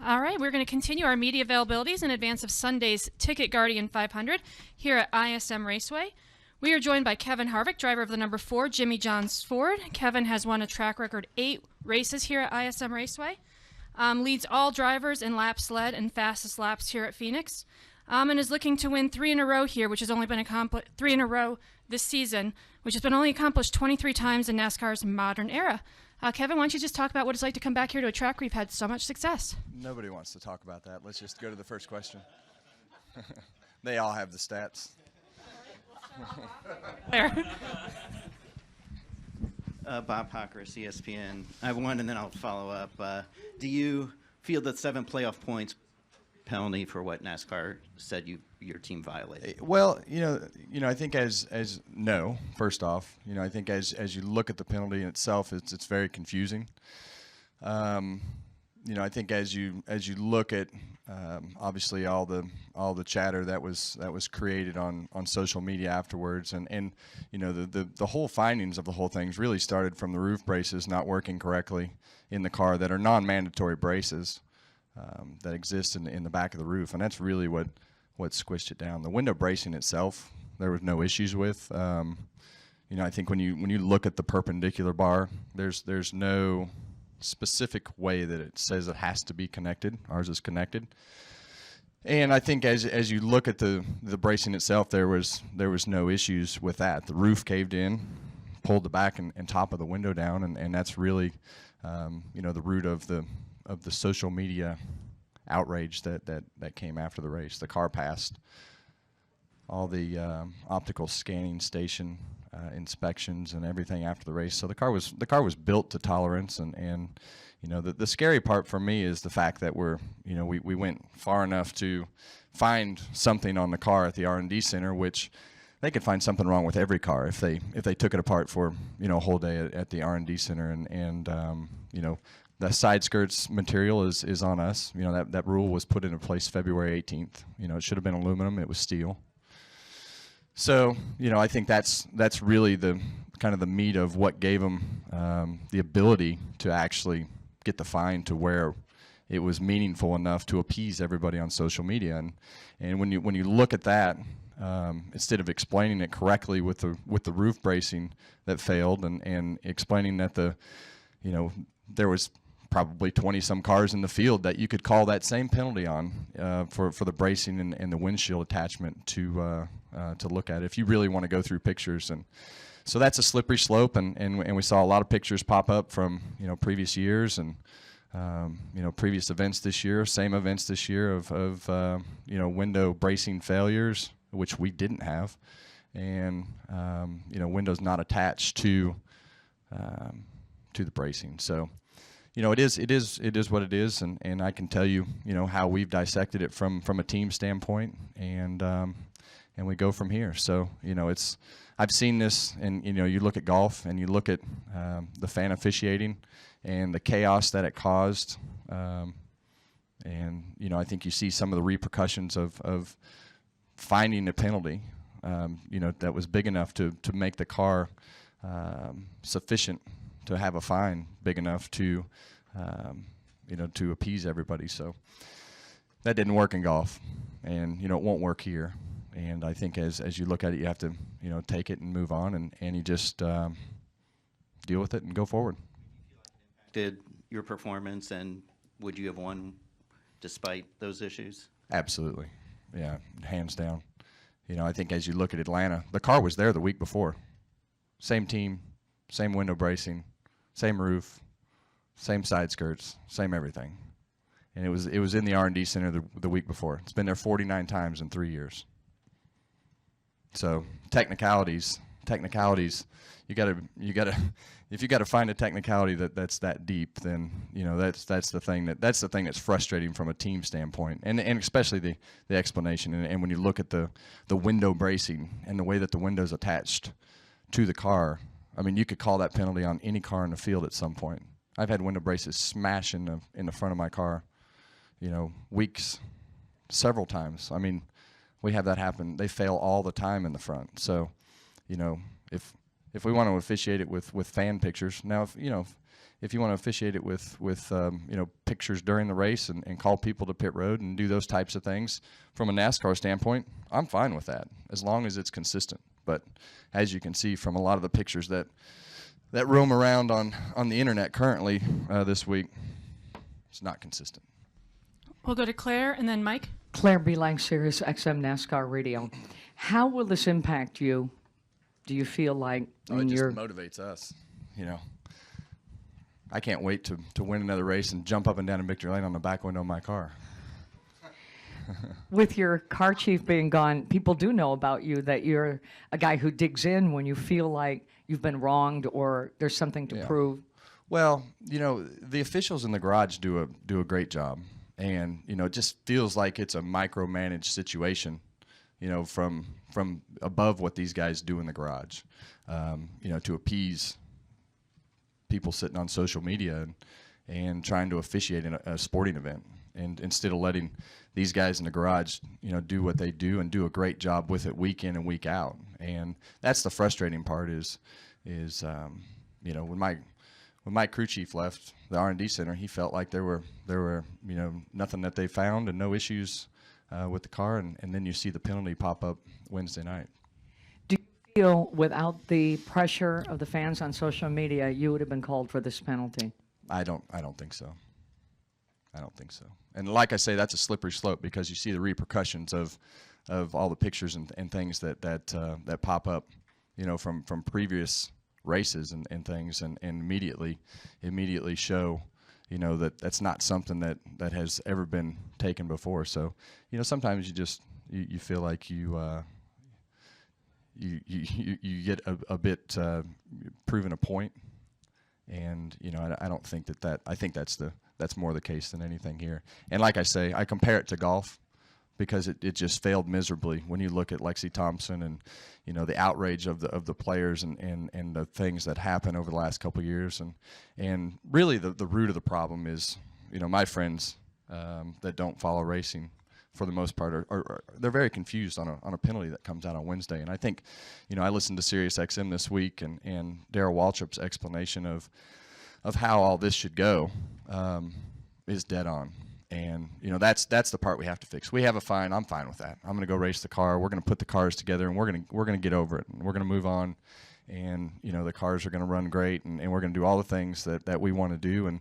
All right, we're going to continue our media availabilities in advance of Sunday's Ticket Guardian 500 here at ISM Raceway. We are joined by Kevin Harvick, driver of the number 4 Jimmy John's Ford. Kevin has won a track record 8 races here at ISM Raceway, leads all drivers in laps led and fastest laps here at Phoenix, and is looking to win 3 in a row here, which has only been accomplished 3 in a row this season, which has been only accomplished 23 times in NASCAR's modern era. Kevin, why don't you just talk about what it's like to come back here to a track where you've had so much success? Nobody wants to talk about that. Let's just go to the first question. They all have the stats. There. Bob Pockris, ESPN. I have one, and then I'll follow up. Do you feel that 7 playoff points penalty for what NASCAR said your team violated? Well, I think no. First off, I think as you look at the penalty in itself, it's very confusing. I think as you look at obviously all the chatter that was created on social media afterwards, and the whole findings of the whole things really started from the roof braces not working correctly in the car that are non-mandatory braces that exist in the back of the roof, and that's really what squished it down. The window bracing itself, there was no issues with. I think when you look at the perpendicular bar, there's no specific way that it says it has to be connected. Ours is connected. And I think as you look at the bracing itself, there was no issues with that. The roof caved in, pulled the back and top of the window down, and that's really the root of the social media outrage that came after the race. The car passed all the optical scanning station inspections and everything after the race. So the car was built to tolerance, and the scary part for me is the fact that we went far enough to find something on the car at the R&D center, which they could find something wrong with every car if they took it apart for a whole day at the R&D center, and the side skirts material is on us. That rule was put into place February 18th. It should have been aluminum. It was steel. So, I think that's really the kind of the meat of what gave them the ability to actually get the fine to where it was meaningful enough to appease everybody on social media. And when you look at that, instead of explaining it correctly with the roof bracing that failed, and explaining that there was probably 20-some cars in the field that you could call that same penalty on for the bracing and the windshield attachment to look at if you really want to go through pictures. And so that's a slippery slope, and we saw a lot of pictures pop up from previous years and previous events this year, same events this year of window bracing failures, which we didn't have, and windows not attached to the bracing. So it is what it is, and I can tell you how we've dissected it from a team standpoint, and we go from here. So I've seen this, and you look at golf and you look at the fan officiating and the chaos that it caused, and I think you see some of the repercussions of finding a penalty that was big enough to make the car sufficient to have a fine big enough to to appease everybody. So that didn't work in golf, and it won't work here. And I think as you look at it, you have to take it and move on, and you just deal with it and go forward. Did your performance, and would you have won despite those issues? Absolutely, yeah, hands down. I think as you look at Atlanta, the car was there the week before, same team, same window bracing, same roof, same side skirts, same everything, and it was in the R&D center the week before. It's been there 49 times in 3 years. So technicalities. You gotta. If you gotta find a technicality that's that deep, then that's the thing that's frustrating from a team standpoint, and especially the explanation. And when you look at the window bracing and the way that the window's attached to the car, I mean, you could call that penalty on any car in the field at some point. I've had window braces smash in the front of my car, weeks, several times. I mean, we have that happen. They fail all the time in the front. So, if if we want to officiate it with fan pictures, now if you want to officiate it with pictures during the race and call people to pit road and do those types of things from a NASCAR standpoint, I'm fine with that as long as it's consistent. But as you can see from a lot of the pictures that roam around on the internet currently this week, it's not consistent. We'll go to Claire and then Mike. Claire B. Lang, Sirius XM NASCAR Radio. How will this impact you? Do you feel like It just motivates us, I can't wait to win another race and jump up and down in victory lane on the back window of my car. With your car chief being gone, people do know about you that you're a guy who digs in when you feel like you've been wronged or there's something to prove. Well, the officials in the garage do a great job, and it just feels like it's a micromanaged situation, from above what these guys do in the garage, to appease people sitting on social media and trying to officiate in a sporting event, and instead of letting these guys in the garage, do what they do and do a great job with it week in and week out. And that's the frustrating part is when my crew chief left the R&D center, he felt like there were nothing that they found and no issues with the car, and then you see the penalty pop up Wednesday night. Do you feel without the pressure of the fans on social media, you would have been called for this penalty? I don't think so. I don't think so. And like I say, that's a slippery slope because you see the repercussions of all the pictures and things that pop up, from previous races and things, and immediately show, that's not something that has ever been taken before. So, sometimes you feel like you get a bit proven a point, and I don't think that I think that's more the case than anything here. And like I say, I compare it to golf because it just failed miserably when you look at Lexi Thompson and the outrage of the players and the things that happen over the last couple of years, and really the root of the problem is my friends that don't follow racing for the most part are they're very confused on a penalty that comes out on Wednesday. And I think I listened to Sirius XM this week and Darrell Waltrip's explanation of how all this should go is dead on. And that's the part we have to fix. We have a fine. I'm fine with that. I'm going to go race the car. We're going to put the cars together, and we're going to get over it, and we're going to move on. And the cars are going to run great, and we're going to do all the things that we want to do.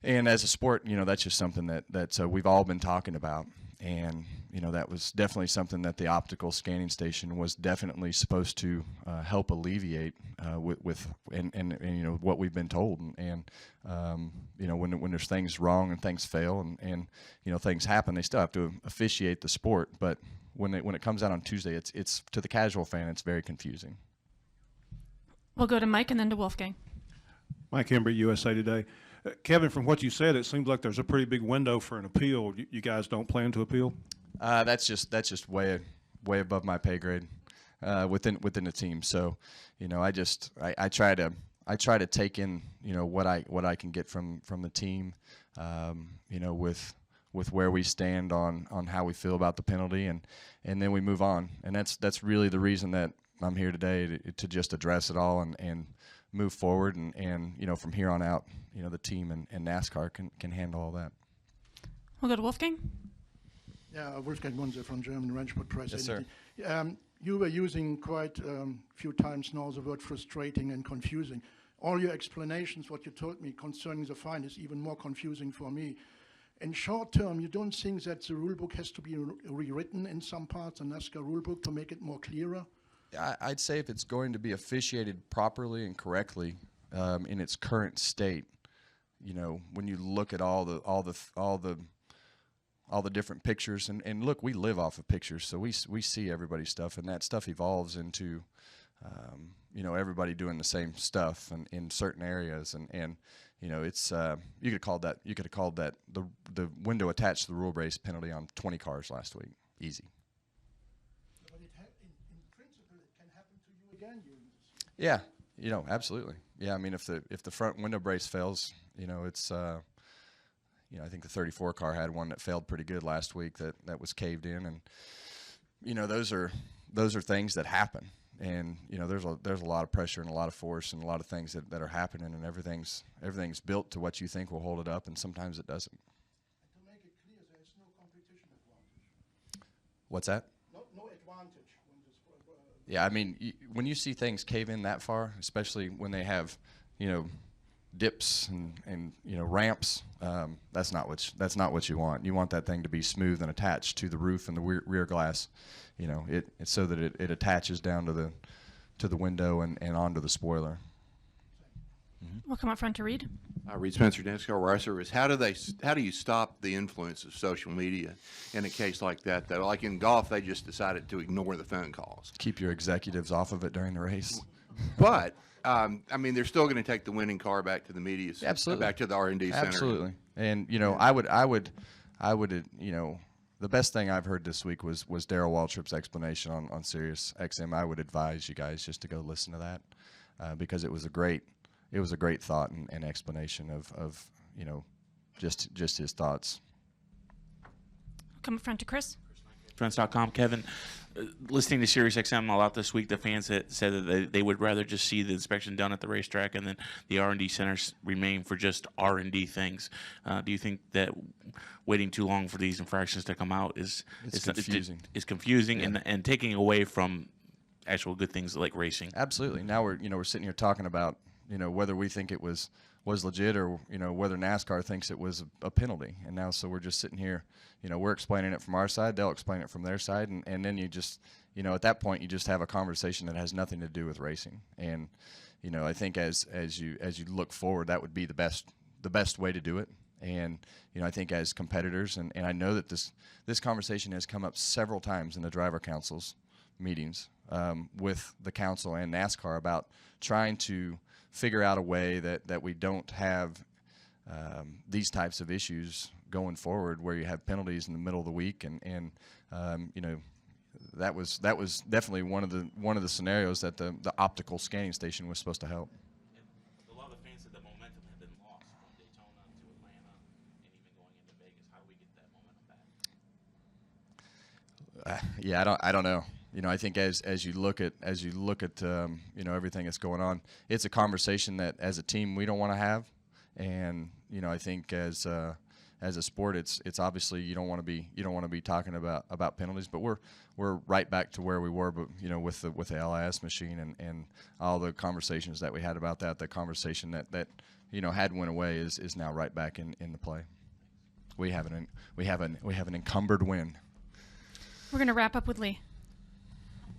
And as a sport, that's just something that we've all been talking about. And that was definitely something that the optical scanning station was definitely supposed to help alleviate with what we've been told. And when there's things wrong and things fail and things happen, they still have to officiate the sport. But when it comes out on Tuesday, it's to the casual fan, it's very confusing. We'll go to Mike and then to Wolfgang. Mike Embry, USA Today. Kevin, from what you said, it seems like there's a pretty big window for an appeal. You guys don't plan to appeal? That's just way above my pay grade within the team. So, I try to take in what I can get from the team, with where we stand on how we feel about the penalty, and then we move on. And that's really the reason that I'm here today to just address it all and move forward, and from here on out, the team and NASCAR can handle all that. We'll go to Wolfgang. Yeah, Wolfgang Munze from German Rennsport Press. Yes, sir. You were using quite a few times now the word frustrating and confusing. All your explanations, what you told me concerning the fine, is even more confusing for me. In short term, you don't think that the rule book has to be rewritten in some parts, the NASCAR rule book, to make it more clearer? I'd say if it's going to be officiated properly and correctly in its current state, when you look at all the different pictures, and look, we live off of pictures, so we see everybody's stuff, and that stuff evolves into everybody doing the same stuff in certain areas, and it's you could have called that the window attached to the rule brace penalty on 20 cars last week, easy. But in principle, it can happen to you again during this. Yeah, absolutely. Yeah, I mean, if the front window brace fails, it's I think the 34 car had one that failed pretty good last week that was caved in, and those are things that happen. you know, there's a lot of pressure and a lot of force and a lot of things that are happening, and everything's built to what you think will hold it up, and sometimes it doesn't. To make it clear, there is no competition advantage. What's that? No advantage. When this, Yeah, I mean, when you see things cave in that far, especially when they have, you know, dips and you know, ramps, that's not what you want. You want that thing to be smooth and attached to the roof and the rear glass. You know, it's so that it attaches down to the window and onto the spoiler. We'll come up front to Reed. Reed Spencer, NASCAR Racer. Is how do you stop the influence of social media in a case like that? That, like in golf, they just decided to ignore the phone calls. Keep your executives off of it during the race. But I mean, they're still going to take the winning car back to the media, Absolutely. back to the R&D center. Absolutely. And you know, I would, you know, the best thing I've heard this week was Darrell Waltrip's explanation on Sirius XM. I would advise you guys just to go listen to that because it was a great thought and explanation of you know, just his thoughts. Come up front to Chris. Friends.com. Kevin, listening to SiriusXM a lot this week, the fans said that they would rather just see the inspection done at the racetrack and then the R&D centers remain for just R&D things. Do you think that waiting too long for these infractions to come out is confusing? Is confusing Yeah. and taking away from actual good things like racing? Absolutely. Now we're sitting here talking about, you know, whether we think it was legit or, you know, whether NASCAR thinks it was a penalty. And now, so we're just sitting here, you know, we're explaining it from our side, they'll explain it from their side, and then you just, you know, at that point you just have a conversation that has nothing to do with racing. And, you know, I think as you look forward, that would be the best way to do it. And, you know, I think as competitors, and I know that this conversation has come up several times in the driver council's meetings with the council and NASCAR about trying to figure out a way that we don't have these types of issues going forward, where you have penalties in the middle of the week, and you know, that was definitely one of the scenarios that the optical scanning station was supposed to help. A lot of the fans said the momentum had been lost from Daytona to Atlanta and even going into Vegas. How do we get that momentum back? Yeah, I don't know. You know, I think as you look at you know, everything that's going on, it's a conversation that as a team we don't want to have, and you know, I think as a sport, it's obviously you don't want to be talking about penalties, but we're right back to where we were, but you know, with the LIS machine and all the conversations that we had about that, the conversation that you know had went away is now right back in the play. We have an encumbered win. We're going to wrap up with Lee.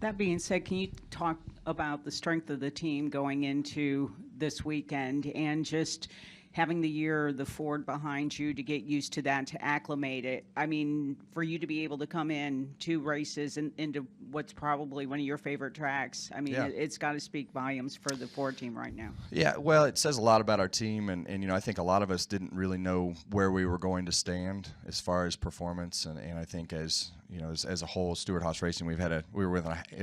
That being said, can you talk about the strength of the team going into this weekend and just having the Ford behind you to get used to that, to acclimate it? I mean, for you to be able to come in 2 races into what's probably one of your favorite tracks, I mean, Yeah. it's got to speak volumes for the Ford team right now. Yeah, well, it says a lot about our team, and you know, I think a lot of us didn't really know where we were going to stand as far as performance, and I think as you know, as a whole, Stewart-Haas Racing, we were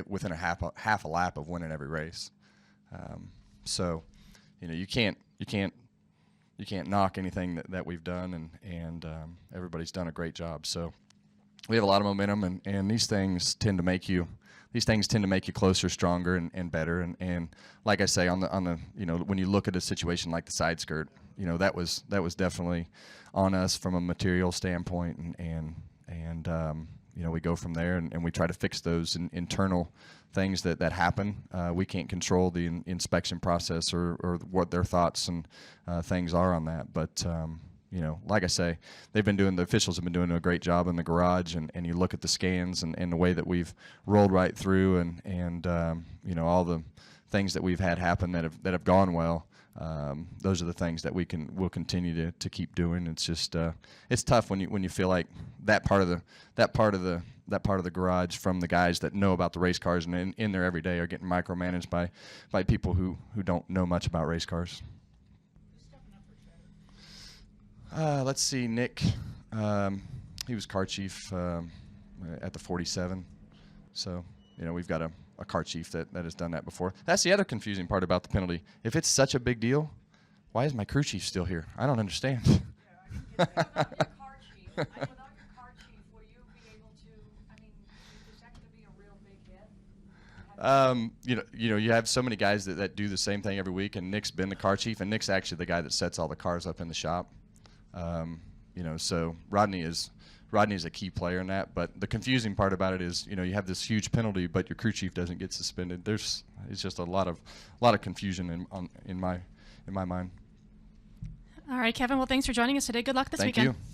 within a half a lap of winning every race. So, you know, you can't knock anything that we've done, and everybody's done a great job. So we have a lot of momentum, and these things tend to make you closer, stronger, and better. And like I say, on the you know, when you look at a situation like the side skirt, you know, that was definitely on us from a material standpoint, and you know, we go from there and we try to fix those internal things that happen. We can't control the inspection process or what their thoughts and things are on that. But, you know, like I say, the officials have been doing a great job in the garage, and you look at the scans and the way that we've rolled right through and you know, all the things that we've had happen that have gone well. Those are the things that we'll continue to keep doing. It's just it's tough when you feel like that part of the garage from the guys that know about the race cars and in there every day are getting micromanaged by people who don't know much about race cars. Let's see, Nick. He was car chief at the 47. So, you know, we've got a car chief that has done that before. That's the other confusing part about the penalty. If it's such a big deal, why is my crew chief still here? I don't understand. Without your car chief, will you be able to, I mean, is that going to be a real big hit? You have so many guys that do the same thing every week, and Nick's been the car chief, and Nick's actually the guy that sets all the cars up in the shop. So Rodney is a key player in that. But the confusing part about it is, you have this huge penalty, but your crew chief doesn't get suspended. It's just a lot of confusion in my mind. All right, Kevin. Well, thanks for joining us today. Good luck this Thank weekend. you.